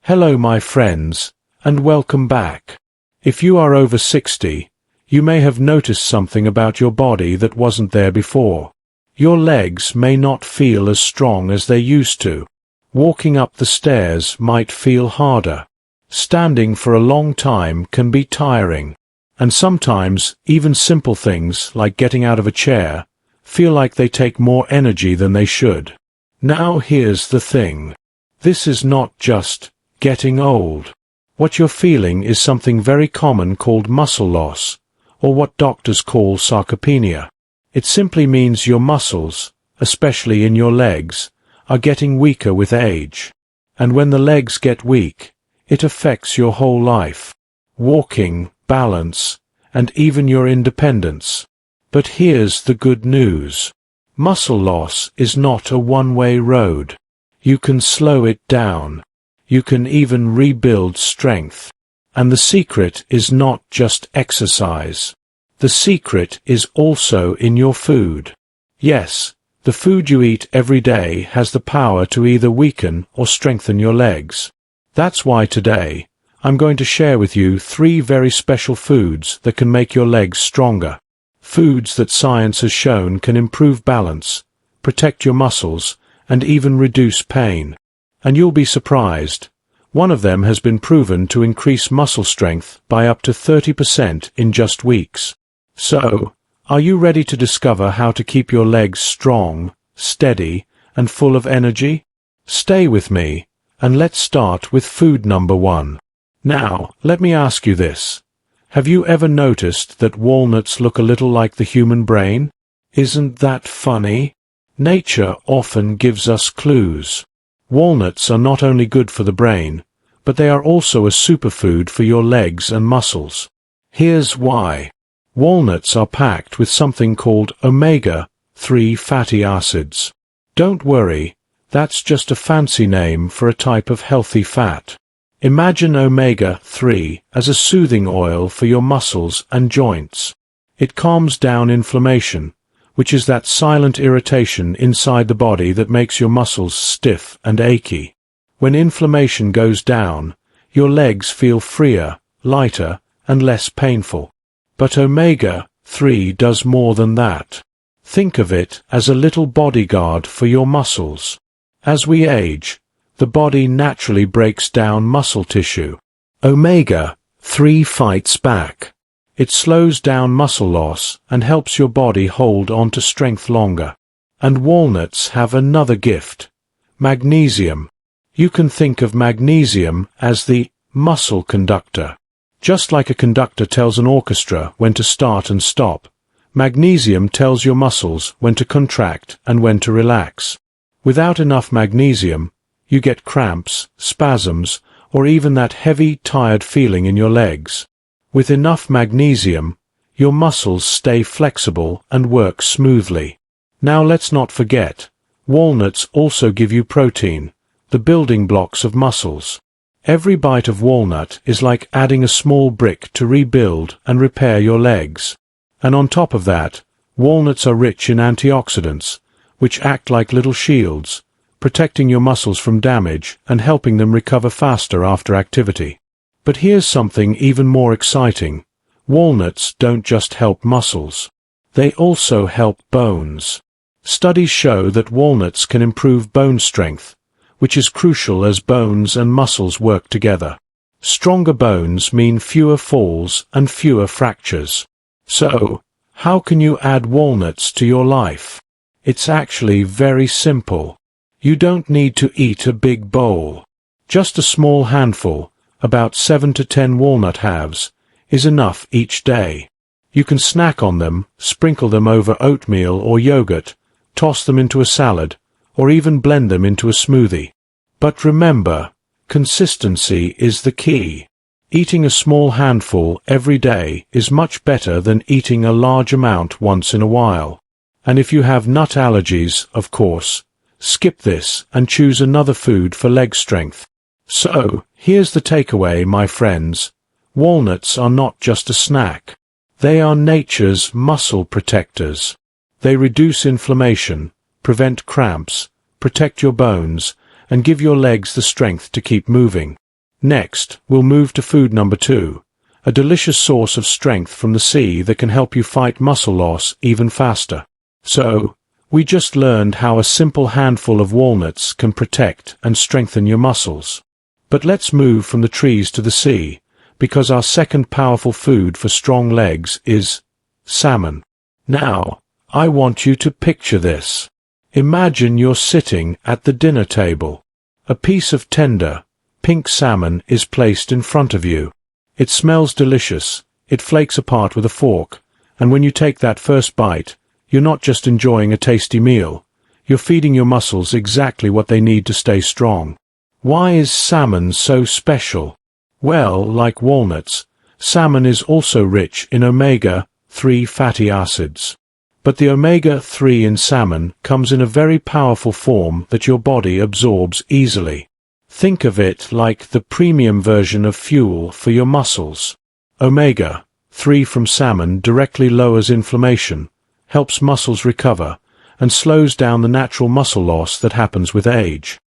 Hello my friends, and welcome back. If you are over 60, you may have noticed something about your body that wasn't there before. Your legs may not feel as strong as they used to. Walking up the stairs might feel harder. Standing for a long time can be tiring. And sometimes, even simple things like getting out of a chair feel like they take more energy than they should. Now here's the thing. This is not just getting old. What you're feeling is something very common called muscle loss, or what doctors call sarcopenia. It simply means your muscles, especially in your legs, are getting weaker with age. And when the legs get weak, it affects your whole life. Walking, balance, and even your independence. But here's the good news. Muscle loss is not a one-way road. You can slow it down. You can even rebuild strength. And the secret is not just exercise. The secret is also in your food. Yes, the food you eat every day has the power to either weaken or strengthen your legs. That's why today, I'm going to share with you 3 very special foods that can make your legs stronger. Foods that science has shown can improve balance, protect your muscles, and even reduce pain. And you'll be surprised. One of them has been proven to increase muscle strength by up to 30% in just weeks. So, are you ready to discover how to keep your legs strong, steady, and full of energy? Stay with me, and let's start with food number 1. Now, let me ask you this. Have you ever noticed that walnuts look a little like the human brain? Isn't that funny? Nature often gives us clues. Walnuts are not only good for the brain, but they are also a superfood for your legs and muscles. Here's why. Walnuts are packed with something called omega-3 fatty acids. Don't worry, that's just a fancy name for a type of healthy fat. Imagine omega-3 as a soothing oil for your muscles and joints. It calms down inflammation, which is that silent irritation inside the body that makes your muscles stiff and achy. When inflammation goes down, your legs feel freer, lighter, and less painful. But omega-3 does more than that. Think of it as a little bodyguard for your muscles. As we age, the body naturally breaks down muscle tissue. Omega-3 fights back. It slows down muscle loss and helps your body hold on to strength longer. And walnuts have another gift. Magnesium. You can think of magnesium as the muscle conductor. Just like a conductor tells an orchestra when to start and stop, magnesium tells your muscles when to contract and when to relax. Without enough magnesium, you get cramps, spasms, or even that heavy, tired feeling in your legs. With enough magnesium, your muscles stay flexible and work smoothly. Now let's not forget, walnuts also give you protein, the building blocks of muscles. Every bite of walnut is like adding a small brick to rebuild and repair your legs. And on top of that, walnuts are rich in antioxidants, which act like little shields, protecting your muscles from damage and helping them recover faster after activity. But here's something even more exciting. Walnuts don't just help muscles. They also help bones. Studies show that walnuts can improve bone strength, which is crucial as bones and muscles work together. Stronger bones mean fewer falls and fewer fractures. So, how can you add walnuts to your life? It's actually very simple. You don't need to eat a big bowl. Just a small handful, about 7 to 10 walnut halves, is enough each day. You can snack on them, sprinkle them over oatmeal or yogurt, toss them into a salad, or even blend them into a smoothie. But remember, consistency is the key. Eating a small handful every day is much better than eating a large amount once in a while. And if you have nut allergies, of course, skip this and choose another food for leg strength. So, here's the takeaway, my friends. Walnuts are not just a snack. They are nature's muscle protectors. They reduce inflammation, prevent cramps, protect your bones, and give your legs the strength to keep moving. Next, we'll move to food number 2, a delicious source of strength from the sea that can help you fight muscle loss even faster. So, we just learned how a simple handful of walnuts can protect and strengthen your muscles. But let's move from the trees to the sea, because our second powerful food for strong legs is salmon. Now, I want you to picture this. Imagine you're sitting at the dinner table. A piece of tender, pink salmon is placed in front of you. It smells delicious, it flakes apart with a fork, and when you take that first bite, you're not just enjoying a tasty meal, you're feeding your muscles exactly what they need to stay strong. Why is salmon so special? Well, like walnuts, salmon is also rich in omega-3 fatty acids. But the omega-3 in salmon comes in a very powerful form that your body absorbs easily. Think of it like the premium version of fuel for your muscles. Omega-3 from salmon directly lowers inflammation, helps muscles recover, and slows down the natural muscle loss that happens with age.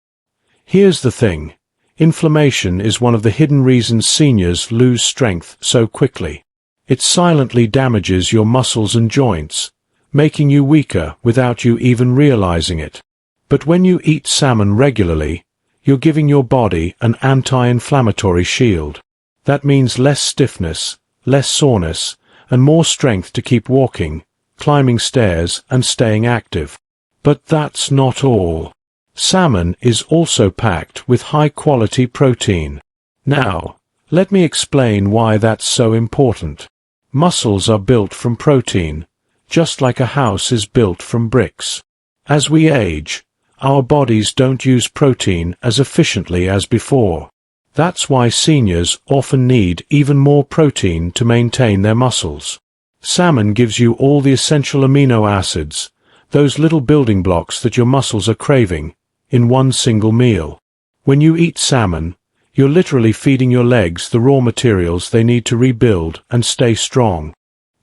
Here's the thing. Inflammation is one of the hidden reasons seniors lose strength so quickly. It silently damages your muscles and joints, making you weaker without you even realizing it. But when you eat salmon regularly, you're giving your body an anti-inflammatory shield. That means less stiffness, less soreness, and more strength to keep walking, climbing stairs, and staying active. But that's not all. Salmon is also packed with high-quality protein. Now, let me explain why that's so important. Muscles are built from protein, just like a house is built from bricks. As we age, our bodies don't use protein as efficiently as before. That's why seniors often need even more protein to maintain their muscles. Salmon gives you all the essential amino acids, those little building blocks that your muscles are craving, in one single meal. When you eat salmon, you're literally feeding your legs the raw materials they need to rebuild and stay strong.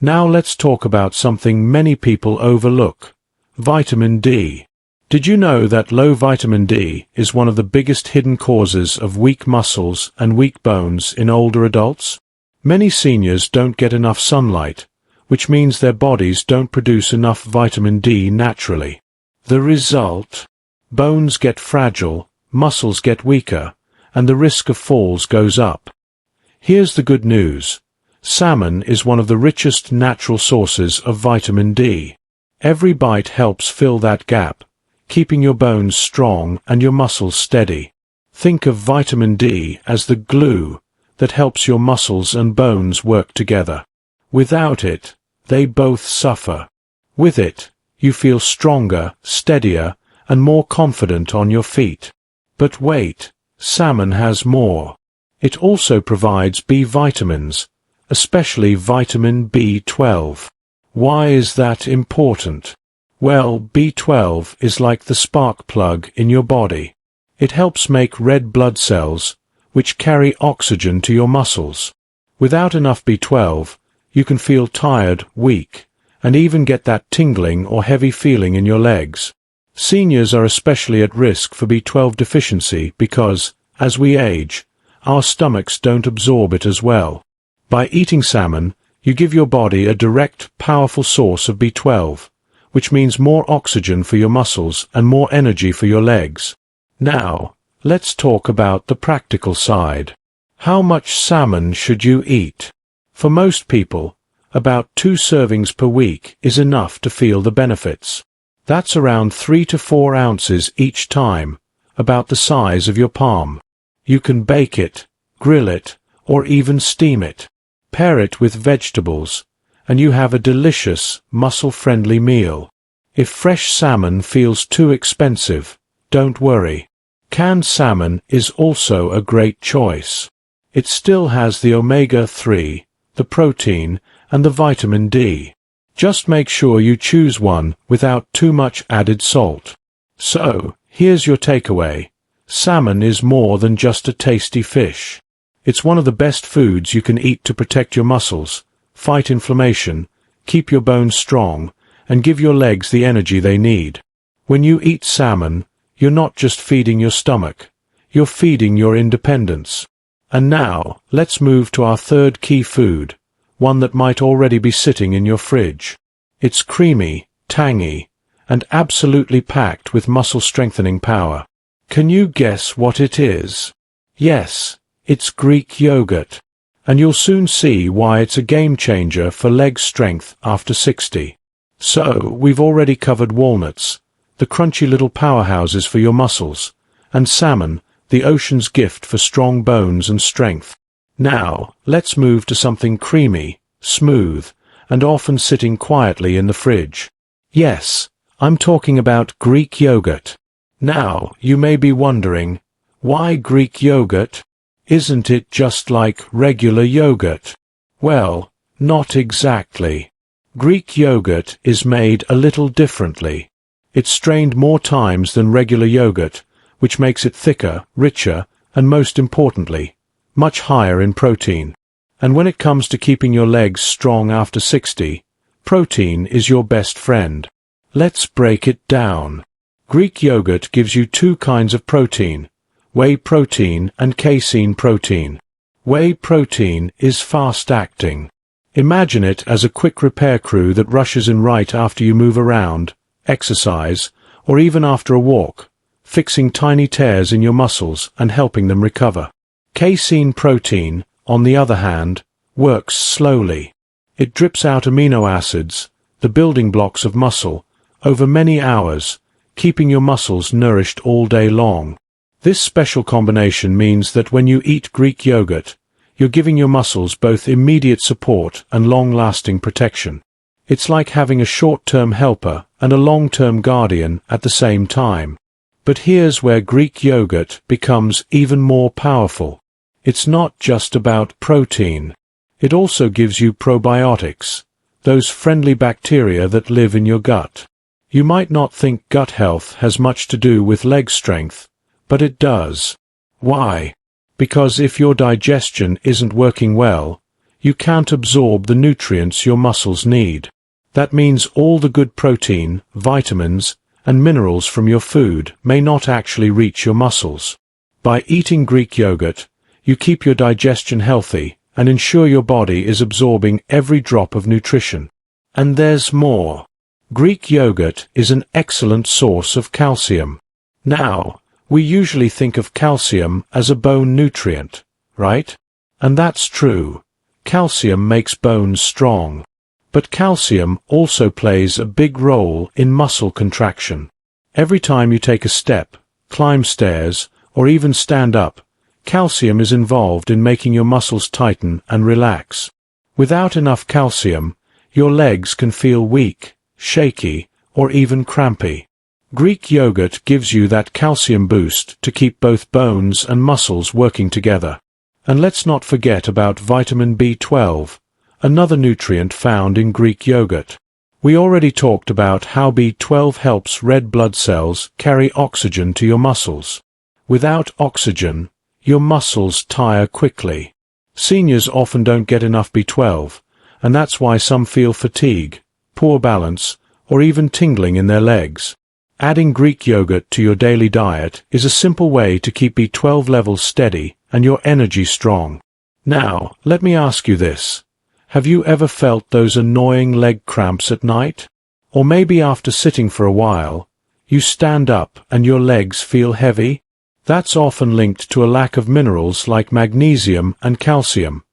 Now let's talk about something many people overlook: vitamin D. Did you know that low vitamin D is one of the biggest hidden causes of weak muscles and weak bones in older adults? Many seniors don't get enough sunlight, which means their bodies don't produce enough vitamin D naturally. The result? Bones get fragile, muscles get weaker, and the risk of falls goes up. Here's the good news. Salmon is one of the richest natural sources of vitamin D. Every bite helps fill that gap, keeping your bones strong and your muscles steady. Think of vitamin D as the glue that helps your muscles and bones work together. Without it, they both suffer. With it, you feel stronger, steadier, and more confident on your feet. But wait, salmon has more. It also provides B vitamins, especially vitamin B12. Why is that important? Well, B12 is like the spark plug in your body. It helps make red blood cells, which carry oxygen to your muscles. Without enough B12, you can feel tired, weak, and even get that tingling or heavy feeling in your legs. Seniors are especially at risk for B12 deficiency because, as we age, our stomachs don't absorb it as well. By eating salmon, you give your body a direct, powerful source of B12, which means more oxygen for your muscles and more energy for your legs. Now, let's talk about the practical side. How much salmon should you eat? For most people, about 2 servings per week is enough to feel the benefits. That's around 3 to 4 ounces each time, about the size of your palm. You can bake it, grill it, or even steam it. Pair it with vegetables, and you have a delicious, muscle-friendly meal. If fresh salmon feels too expensive, don't worry. Canned salmon is also a great choice. It still has the omega-3, the protein, and the vitamin D. Just make sure you choose one without too much added salt. So, here's your takeaway. Salmon is more than just a tasty fish. It's one of the best foods you can eat to protect your muscles, fight inflammation, keep your bones strong, and give your legs the energy they need. When you eat salmon, you're not just feeding your stomach, you're feeding your independence. And now, let's move to our third key food, one that might already be sitting in your fridge. It's creamy, tangy, and absolutely packed with muscle-strengthening power. Can you guess what it is? Yes, it's Greek yogurt. And you'll soon see why it's a game-changer for leg strength after 60. So, we've already covered walnuts, the crunchy little powerhouses for your muscles, and salmon, the ocean's gift for strong bones and strength. Now, let's move to something creamy, smooth, and often sitting quietly in the fridge. Yes, I'm talking about Greek yogurt. Now, you may be wondering, why Greek yogurt? Isn't it just like regular yogurt? Well, not exactly. Greek yogurt is made a little differently. It's strained more times than regular yogurt, which makes it thicker, richer, and most importantly, much higher in protein. And when it comes to keeping your legs strong after 60, protein is your best friend. Let's break it down. Greek yogurt gives you two kinds of protein, whey protein and casein protein. Whey protein is fast-acting. Imagine it as a quick repair crew that rushes in right after you move around, exercise, or even after a walk, fixing tiny tears in your muscles and helping them recover. Casein protein, on the other hand, works slowly. It drips out amino acids, the building blocks of muscle, over many hours, keeping your muscles nourished all day long. This special combination means that when you eat Greek yogurt, you're giving your muscles both immediate support and long-lasting protection. It's like having a short-term helper and a long-term guardian at the same time. But here's where Greek yogurt becomes even more powerful. It's not just about protein. It also gives you probiotics, those friendly bacteria that live in your gut. You might not think gut health has much to do with leg strength, but it does. Why? Because if your digestion isn't working well, you can't absorb the nutrients your muscles need. That means all the good protein, vitamins, and minerals from your food may not actually reach your muscles. By eating Greek yogurt, you keep your digestion healthy and ensure your body is absorbing every drop of nutrition. And there's more. Greek yogurt is an excellent source of calcium. Now, we usually think of calcium as a bone nutrient, right? And that's true. Calcium makes bones strong. But calcium also plays a big role in muscle contraction. Every time you take a step, climb stairs, or even stand up, calcium is involved in making your muscles tighten and relax. Without enough calcium, your legs can feel weak, shaky, or even crampy. Greek yogurt gives you that calcium boost to keep both bones and muscles working together. And let's not forget about vitamin B12, another nutrient found in Greek yogurt. We already talked about how B12 helps red blood cells carry oxygen to your muscles. Without oxygen, your muscles tire quickly. Seniors often don't get enough B12, and that's why some feel fatigue, poor balance, or even tingling in their legs. Adding Greek yogurt to your daily diet is a simple way to keep B12 levels steady and your energy strong. Now, let me ask you this. Have you ever felt those annoying leg cramps at night? Or maybe after sitting for a while, you stand up and your legs feel heavy? That's often linked to a lack of minerals like magnesium and calcium,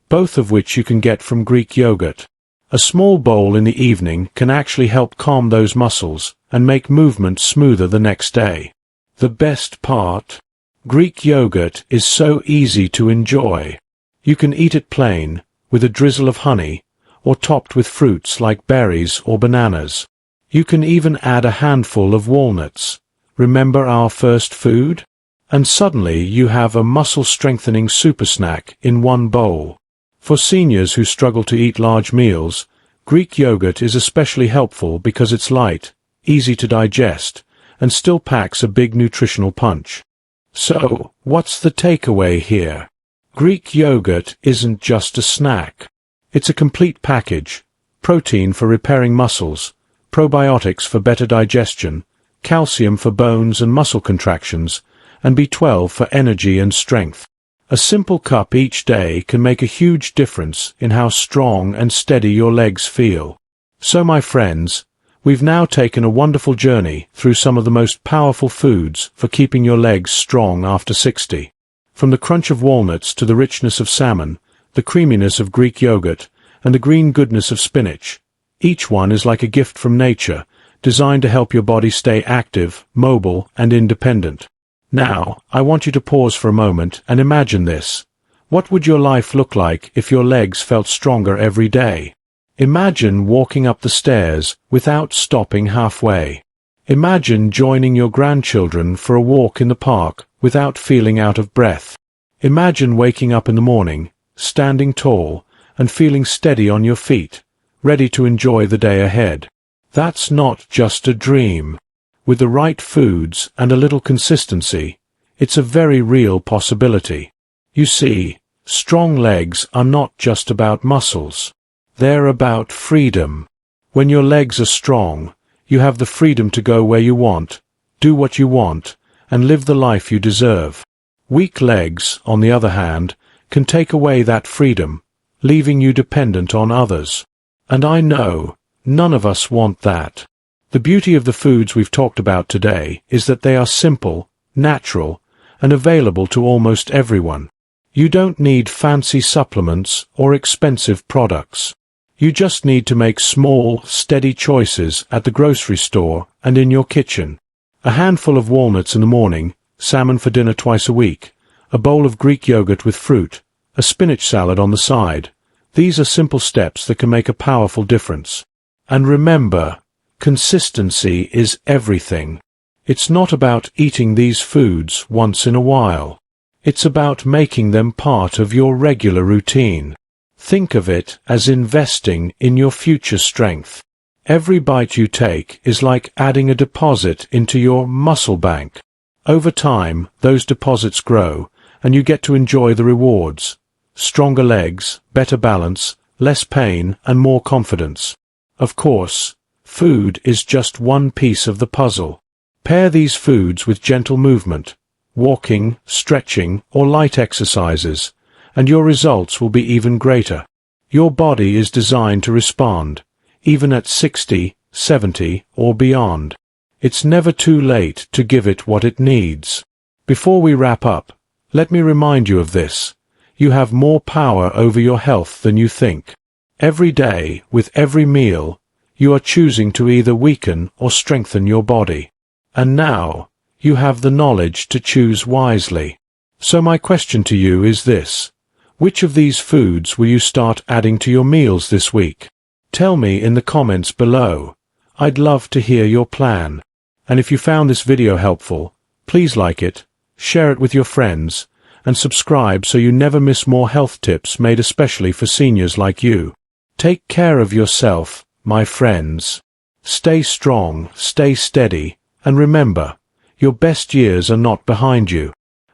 both of which you can get from Greek yogurt. A small bowl in the evening can actually help calm those muscles and make movement smoother the next day. The best part? Greek yogurt is so easy to enjoy. You can eat it plain, with a drizzle of honey, or topped with fruits like berries or bananas. You can even add a handful of walnuts. Remember our first food? And suddenly you have a muscle-strengthening super snack in one bowl. For seniors who struggle to eat large meals, Greek yogurt is especially helpful because it's light, easy to digest, and still packs a big nutritional punch. So, what's the takeaway here? Greek yogurt isn't just a snack. It's a complete package: protein for repairing muscles, probiotics for better digestion, calcium for bones and muscle contractions, and B12 for energy and strength. A simple cup each day can make a huge difference in how strong and steady your legs feel. So my friends, we've now taken a wonderful journey through some of the most powerful foods for keeping your legs strong after 60. From the crunch of walnuts to the richness of salmon, the creaminess of Greek yogurt, and the green goodness of spinach, each one is like a gift from nature, designed to help your body stay active, mobile, and independent. Now, I want you to pause for a moment and imagine this. What would your life look like if your legs felt stronger every day? Imagine walking up the stairs without stopping halfway. Imagine joining your grandchildren for a walk in the park without feeling out of breath. Imagine waking up in the morning, standing tall, and feeling steady on your feet, ready to enjoy the day ahead. That's not just a dream. With the right foods and a little consistency, it's a very real possibility. You see, strong legs are not just about muscles. They're about freedom. When your legs are strong, you have the freedom to go where you want, do what you want, and live the life you deserve. Weak legs, on the other hand, can take away that freedom, leaving you dependent on others. And I know, none of us want that. The beauty of the foods we've talked about today is that they are simple, natural, and available to almost everyone. You don't need fancy supplements or expensive products. You just need to make small, steady choices at the grocery store and in your kitchen. A handful of walnuts in the morning, salmon for dinner twice a week, a bowl of Greek yogurt with fruit, a spinach salad on the side. These are simple steps that can make a powerful difference. And remember, consistency is everything. It's not about eating these foods once in a while. It's about making them part of your regular routine. Think of it as investing in your future strength. Every bite you take is like adding a deposit into your muscle bank. Over time, those deposits grow, and you get to enjoy the rewards. Stronger legs, better balance, less pain, and more confidence. Of course, food is just one piece of the puzzle. Pair these foods with gentle movement, walking, stretching, or light exercises, and your results will be even greater. Your body is designed to respond, even at 60, 70, or beyond. It's never too late to give it what it needs. Before we wrap up, let me remind you of this. You have more power over your health than you think. Every day, with every meal, you are choosing to either weaken or strengthen your body. And now, you have the knowledge to choose wisely. So my question to you is this. Which of these foods will you start adding to your meals this week? Tell me in the comments below. I'd love to hear your plan. And if you found this video helpful, please like it, share it with your friends, and subscribe so you never miss more health tips made especially for seniors like you. Take care of yourself, my friends. Stay strong, stay steady, and remember, your best years are not behind you.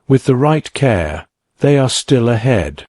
With the right care, they are still ahead.